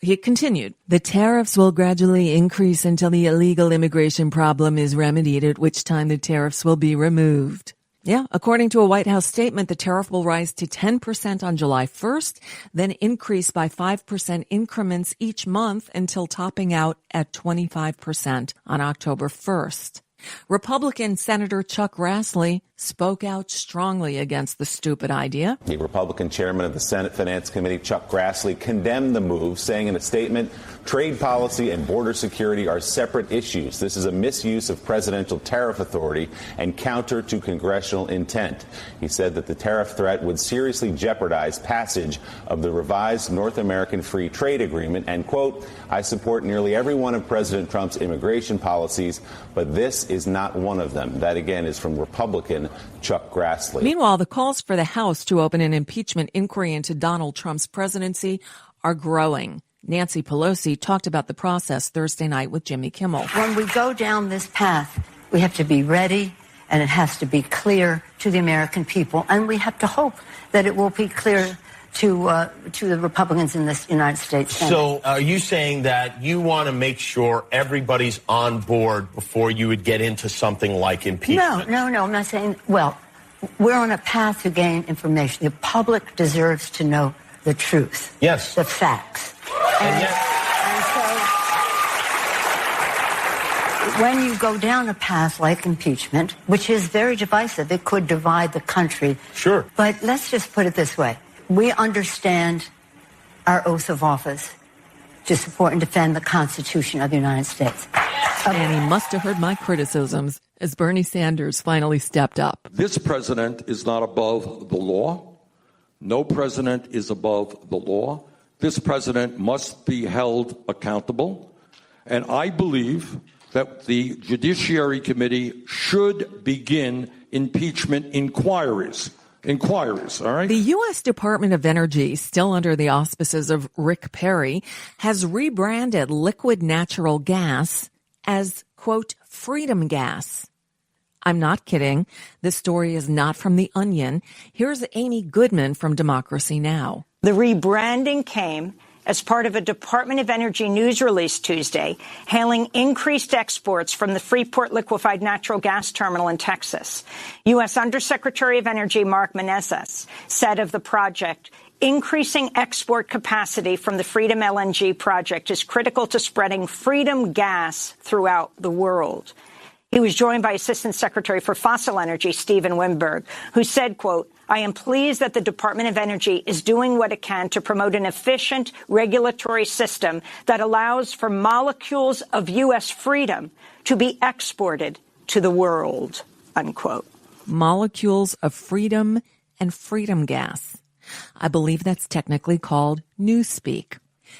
He continued, "The tariffs will gradually increase until the illegal immigration problem is remedied, at which time the tariffs will be removed." Yeah, according to a White House statement, the tariff will rise to 10% on July 1st, then increase by 5% increments each month until topping out at 25% on October 1st. Republican Senator Chuck Grassley spoke out strongly against the stupid idea. The Republican chairman of the Senate Finance Committee, Chuck Grassley, condemned the move, saying in a statement, "Trade policy and border security are separate issues. This is a misuse of presidential tariff authority and counter to congressional intent." He said that the tariff threat would seriously jeopardize passage of the revised North American Free Trade Agreement and, quote, "I support nearly every one of President Trump's immigration policies, but this is not one of them." That, again, is from Republican Chuck Grassley. Meanwhile, the calls for the House to open an impeachment inquiry into Donald Trump's presidency are growing. Nancy Pelosi talked about the process Thursday night with Jimmy Kimmel. When we go down this path, we have to be ready, and it has to be clear to the American people. And we have to hope that it will be clear to the Republicans in the United States Senate. So are you saying that you want to make sure everybody's on board before you would get into something like impeachment? No, I'm not saying, well, we're on a path to gain information. The public deserves to know the truth. Yes. The facts. And so when you go down a path like impeachment, which is very divisive, it could divide the country. Sure. But let's just put it this way. We understand our oath of office to support and defend the Constitution of the United States. And he must have heard my criticisms as Bernie Sanders finally stepped up. This president is not above the law. No president is above the law. This president must be held accountable. And I believe that the Judiciary Committee should begin impeachment inquiries. All right? The U.S. Department of Energy, still under the auspices of Rick Perry, has rebranded liquid natural gas as, quote, freedom gas. I'm not kidding. This story is not from The Onion. Here's Amy Goodman from Democracy Now! The rebranding came as part of a Department of Energy news release Tuesday, hailing increased exports from the Freeport liquefied natural gas terminal in Texas. U.S. Undersecretary of Energy Mark Menezes said of the project, increasing export capacity from the Freedom LNG project is critical to spreading freedom gas throughout the world. He was joined by Assistant Secretary for Fossil Energy, Stephen Wimberg, who said, quote, I am pleased that the Department of Energy is doing what it can to promote an efficient regulatory system that allows for molecules of U.S. freedom to be exported to the world, unquote. Molecules of freedom and freedom gas. I believe that's technically called newspeak.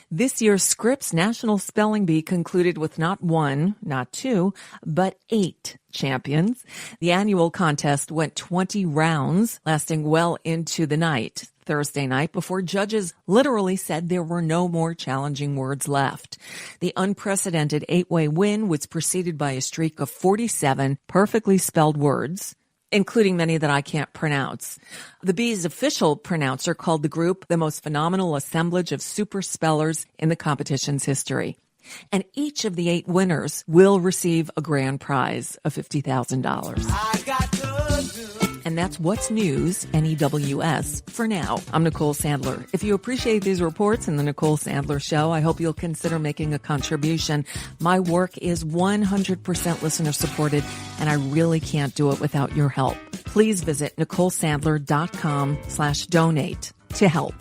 This year's Scripps National Spelling Bee concluded with not one, not two, but 8 champions. The annual contest went 20 rounds, lasting well into the night, Thursday night, before judges literally said there were no more challenging words left. The unprecedented 8-way win was preceded by a streak of 47 perfectly spelled words, including many that I can't pronounce. The Bee's official pronouncer called the group the most phenomenal assemblage of super spellers in the competition's history. And each of the 8 winners will receive a grand prize of $50,000. And that's What's News, NEWS, for now. I'm Nicole Sandler. If you appreciate these reports and the Nicole Sandler Show, I hope you'll consider making a contribution. My work is 100% listener supported, and I really can't do it without your help. Please visit NicoleSandler.com/donate to help.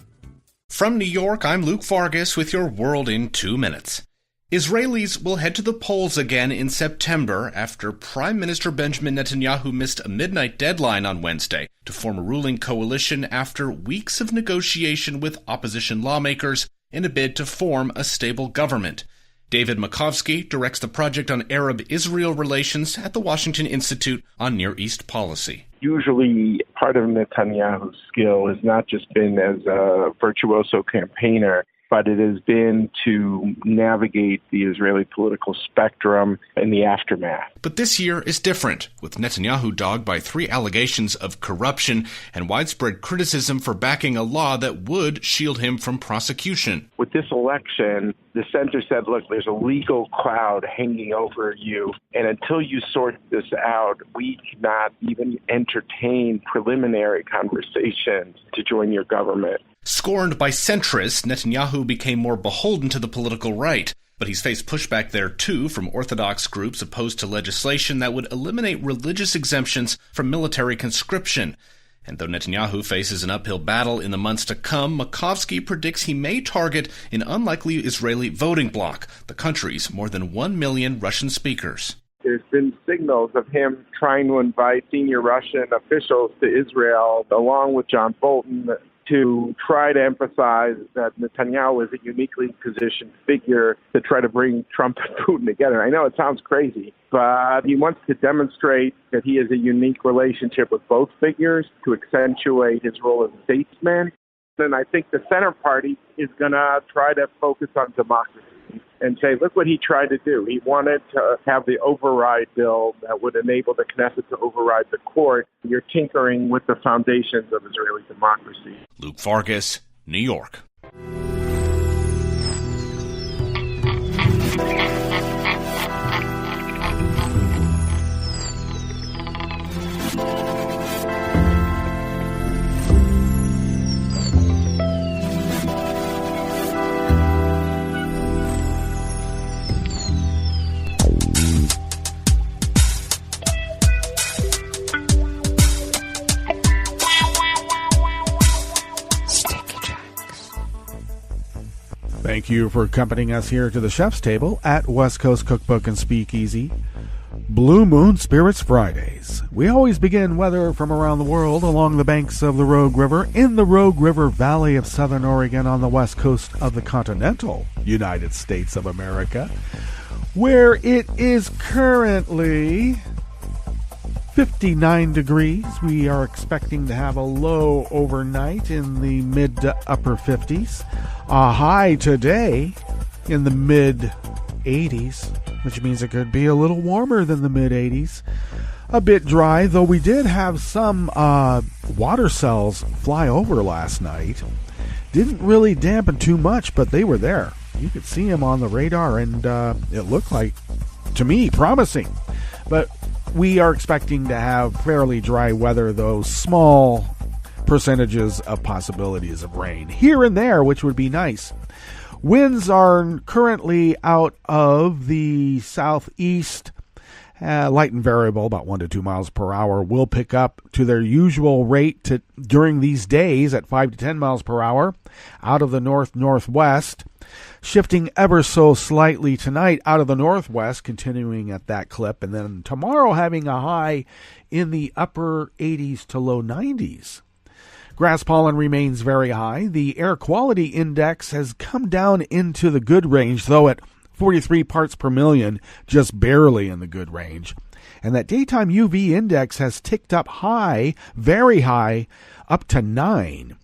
From New York, I'm Luke Vargas with your World in 2 minutes. Israelis will head to the polls again in September after Prime Minister Benjamin Netanyahu missed a midnight deadline on Wednesday to form a ruling coalition after weeks of negotiation with opposition lawmakers in a bid to form a stable government. David Makovsky directs the Project on Arab-Israel Relations at the Washington Institute on Near East Policy. Usually part of Netanyahu's skill has not just been as a virtuoso campaigner, but it has been to navigate the Israeli political spectrum in the aftermath. But this year is different, with Netanyahu dogged by 3 allegations of corruption and widespread criticism for backing a law that would shield him from prosecution. With this election, the center said, look, there's a legal cloud hanging over you, and until you sort this out, we cannot even entertain preliminary conversations to join your government. Scorned by centrists, Netanyahu became more beholden to the political right. But he's faced pushback there, too, from orthodox groups opposed to legislation that would eliminate religious exemptions from military conscription. And though Netanyahu faces an uphill battle in the months to come, Makovsky predicts he may target an unlikely Israeli voting bloc, the country's more than 1 million Russian speakers. There's been signals of him trying to invite senior Russian officials to Israel, along with John Bolton, to try to emphasize that Netanyahu is a uniquely positioned figure to try to bring Trump and Putin together. I know it sounds crazy, but he wants to demonstrate that he has a unique relationship with both figures to accentuate his role as a statesman. And I think the center party is going to try to focus on democracy and say, look what he tried to do. He wanted to have the override bill that would enable the Knesset to override the court. You're tinkering with the foundations of Israeli democracy. Luke Vargas, New York. Thank you for accompanying us here to the Chef's Table at West Coast Cookbook and Speakeasy. Blue Moon Spirits Fridays. We always begin weather from around the world along the banks of the Rogue River in the Rogue River Valley of Southern Oregon on the west coast of the continental United States of America, where it is currently 59 degrees. We are expecting to have a low overnight in the mid to upper 50s. A high today in the mid 80s, which means it could be a little warmer than the mid 80s. A bit dry, though we did have some water cells fly over last night. Didn't really dampen too much, but they were there. You could see them on the radar, and it looked like, to me, promising. But we are expecting to have fairly dry weather, though small percentages of possibilities of rain here and there, which would be nice. Winds are currently out of the southeast, light and variable, about 1 to 2 miles per hour. Will pick up to their usual rate during these days at 5 to 10 miles per hour out of the north-northwest. Shifting ever so slightly tonight out of the northwest, continuing at that clip, and then tomorrow having a high in the upper 80s to low 90s. Grass pollen remains very high. The air quality index has come down into the good range, though at 43 parts per million, just barely in the good range. And that daytime UV index has ticked up high, very high, up to 9.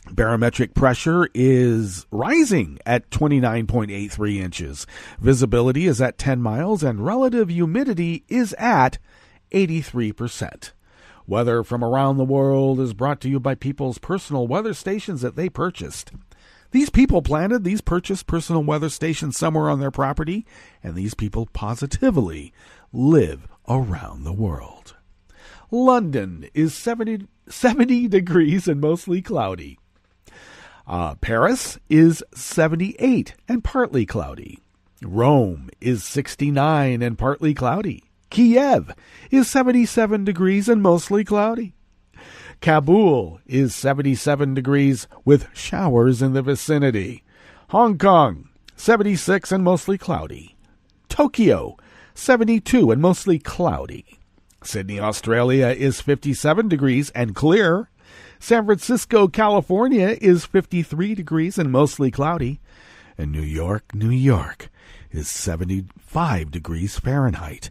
Barometric pressure is rising at 29.83 inches. Visibility is at 10 miles, and relative humidity is at 83%. Weather from around the world is brought to you by people's personal weather stations that they purchased. These people purchased personal weather stations somewhere on their property, and these people positively live around the world. London is 70 degrees and mostly cloudy. Paris is 78 and partly cloudy. Rome is 69 and partly cloudy. Kiev is 77 degrees and mostly cloudy. Kabul is 77 degrees with showers in the vicinity. Hong Kong, 76 and mostly cloudy. Tokyo, 72 and mostly cloudy. Sydney, Australia is 57 degrees and clear. San Francisco, California is 53 degrees and mostly cloudy. And New York is 75 degrees Fahrenheit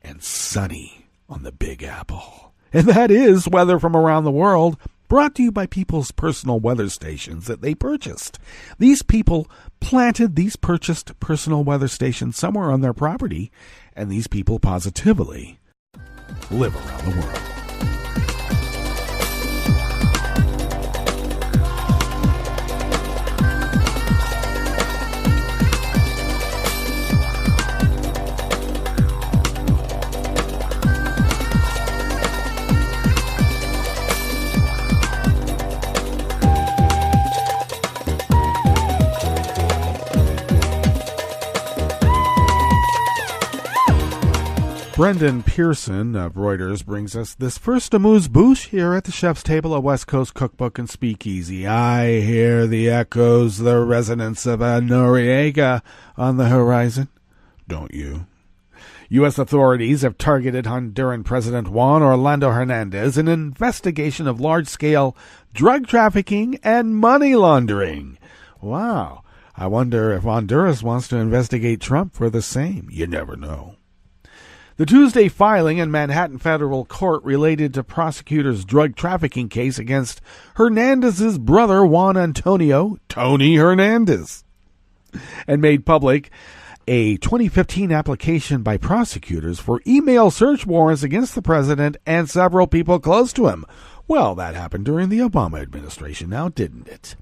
and sunny on the Big Apple. And that is weather from around the world, brought to you by people's personal weather stations that they purchased. These people planted these purchased personal weather stations somewhere on their property, and these people positively live around the world. Brendan Pearson of Reuters brings us this first amuse-bouche here at the Chef's Table at West Coast Cookbook and Speakeasy. I hear the echoes, the resonance of a Noriega on the horizon. Don't you? U.S. authorities have targeted Honduran President Juan Orlando Hernandez in an investigation of large-scale drug trafficking and money laundering. Wow. I wonder if Honduras wants to investigate Trump for the same. You never know. The Tuesday filing in Manhattan federal court related to prosecutors' drug trafficking case against Hernandez's brother Juan Antonio, Tony Hernandez, and made public a 2015 application by prosecutors for email search warrants against the president and several people close to him. Well, that happened during the Obama administration now, didn't it?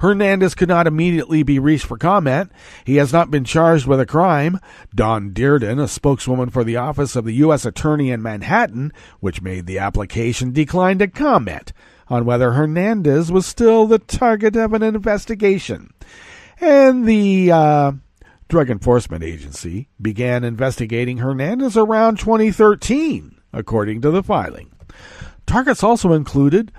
Hernandez could not immediately be reached for comment. He has not been charged with a crime. Dawn Dearden, a spokeswoman for the Office of the U.S. Attorney in Manhattan, which made the application, declined to comment on whether Hernandez was still the target of an investigation. And the Drug Enforcement Agency began investigating Hernandez around 2013, according to the filing. Targets also included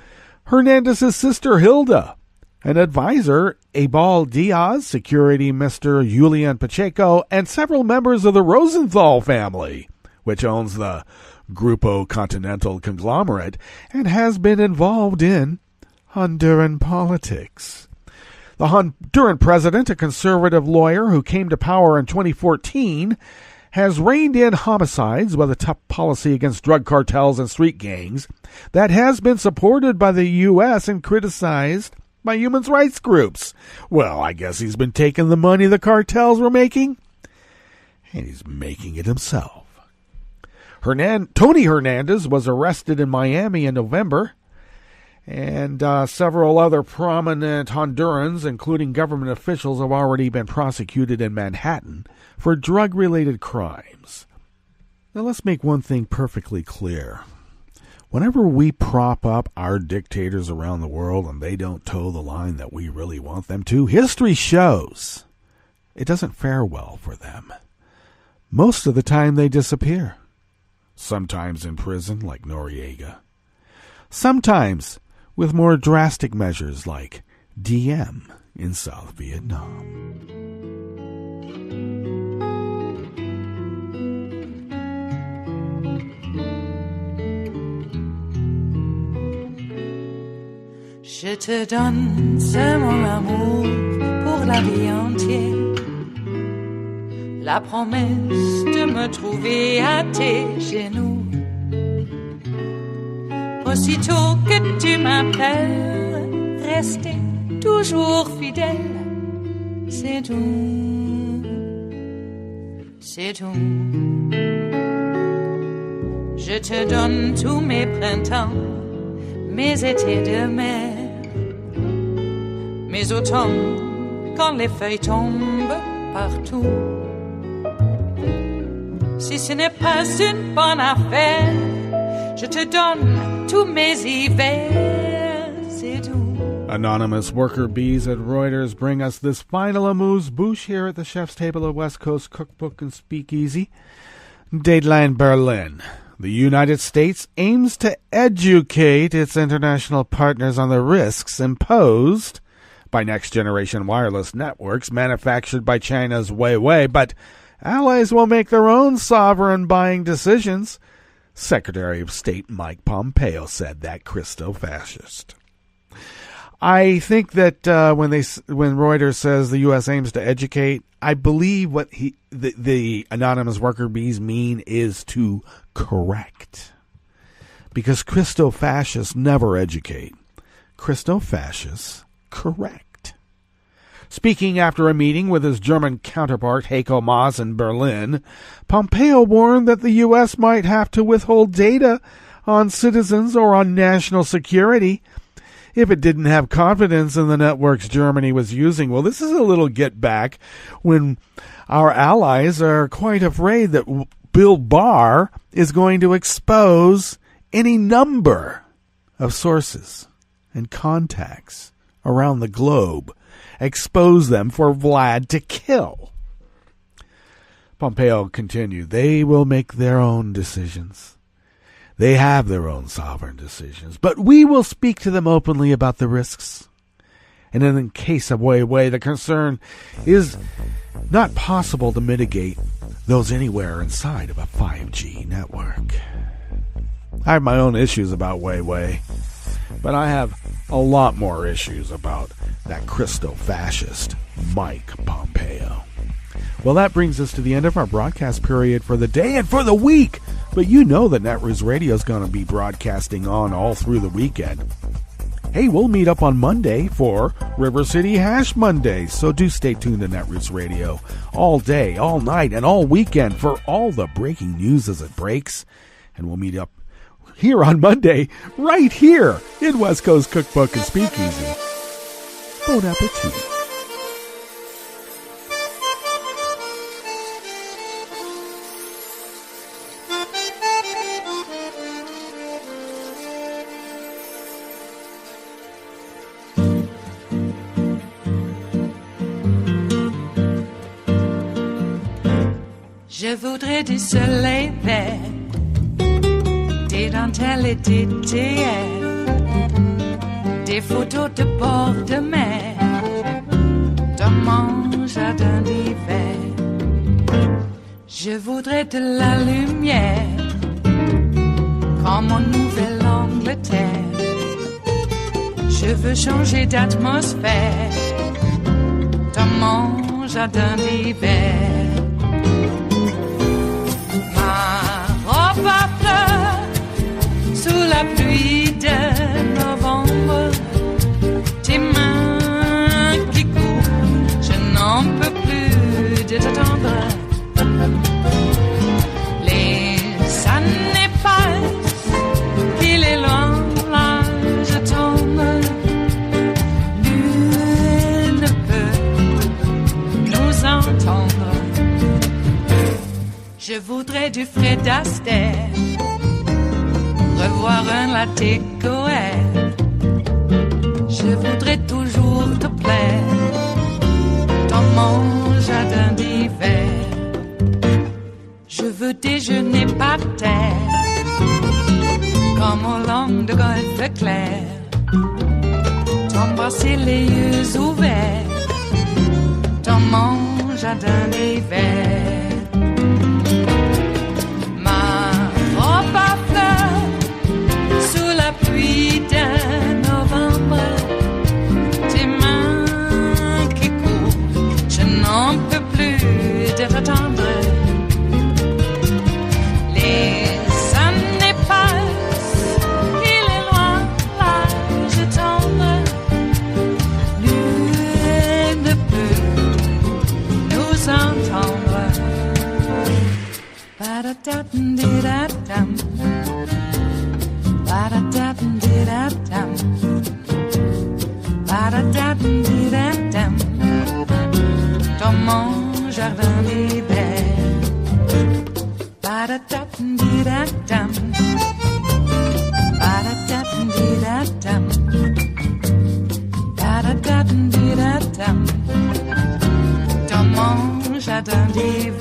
Hernandez's sister Hilda, an advisor, Abel Diaz, security Mr. Julian Pacheco, and several members of the Rosenthal family, which owns the Grupo Continental conglomerate and has been involved in Honduran politics. The Honduran president, a conservative lawyer who came to power in 2014, has reined in homicides with a tough policy against drug cartels and street gangs that has been supported by the U.S. and criticized by human rights groups. Well, I guess he's been taking the money the cartels were making, and he's making it himself. Tony Hernandez was arrested in Miami in November, and several other prominent Hondurans, including government officials, have already been prosecuted in Manhattan for drug-related crimes. Now, let's make one thing perfectly clear. Whenever we prop up our dictators around the world and they don't toe the line that we really want them to, history shows it doesn't fare well for them. Most of the time they disappear. Sometimes in prison, like Noriega. Sometimes with more drastic measures like DM in South Vietnam. Je te donne ce mon amour pour la vie entière. La promesse de me trouver à tes genoux. Aussitôt que tu m'appelles, rester toujours fidèle. C'est tout, c'est tout. Je te donne tous mes printemps, mes étés de mer. Mes automnes, quand les feuilles tombent partout. Si ce n'est pas une bonne affaire, je te donne tous mes hivers, c'est tout. Anonymous worker bees at Reuters bring us this final amuse-bouche here at the Chef's Table of West Coast Cookbook and Speakeasy. Dateline Berlin. The United States aims to educate its international partners on the risks imposed by next-generation wireless networks manufactured by China's Huawei, but allies will make their own sovereign buying decisions. Secretary of State Mike Pompeo said that Christo-fascist. I think that when Reuters says the U.S. aims to educate, I believe what the anonymous worker bees mean is to correct. Because Christo-fascists never educate. Christo-fascists correct. Speaking after a meeting with his German counterpart Heiko Maas in Berlin, Pompeo warned that the U.S. might have to withhold data on citizens or on national security if it didn't have confidence in the networks Germany was using. Well, this is a little get back when our allies are quite afraid that Bill Barr is going to expose any number of sources and contacts around the globe, expose them for Vlad to kill. Pompeo continued, they will make their own decisions. They have their own sovereign decisions, but we will speak to them openly about the risks. And in the case of Huawei, the concern is not possible to mitigate those anywhere inside of a 5G network. I have my own issues about Huawei, but I have a lot more issues about that Christo-fascist Mike Pompeo. Well, that brings us to the end of our broadcast period for the day and for the week. But you know that Netroots Radio is going to be broadcasting on all through the weekend. Hey, we'll meet up on Monday for River City Hash Monday. So do stay tuned to Netroots Radio all day, all night, and all weekend for all the breaking news as it breaks. And we'll meet up here on Monday, right here in West Coast Cookbook and Speakeasy. Bon appétit. Je voudrais du soleil vert, des dentelles et des théières, des photos de bord de mer, dans mon jardin d'hiver. Je voudrais de la lumière, comme en Nouvelle-Angleterre. Je veux changer d'atmosphère, dans mon jardin d'hiver. Robe à fleurs, sous la pluie de novembre, tes mains qui courent, je n'en peux plus de t'attendre. Les années passent, qu'il est loin, là je tombe. Nul ne peut nous entendre. Je voudrais du Fred Astaire, revoir un latte Goël. Je voudrais toujours te plaire dans mon jardin d'hiver. Je veux déjeuner par terre, comme au long de golfe clair, t'embrasser les yeux ouverts dans mon jardin d'hiver. De novembre, tes mains qui courent, je n'en peux plus de t'attendre. Les années passent, il est loin, là je tombe. Nul ne peut nous entendre. Ba-da-da-dum-di-da-dum. Ba-da-da-dum-di-da-dum. Ba-da-da-dum-di-da-dum. Dans mon jardin d'hiver. Ba-da-da-dum-di-da-dum. Ba-da-da-dum-di-da-dum. Ba-da-da-dum-di-da-dum. Dans mon jardin d'hiver.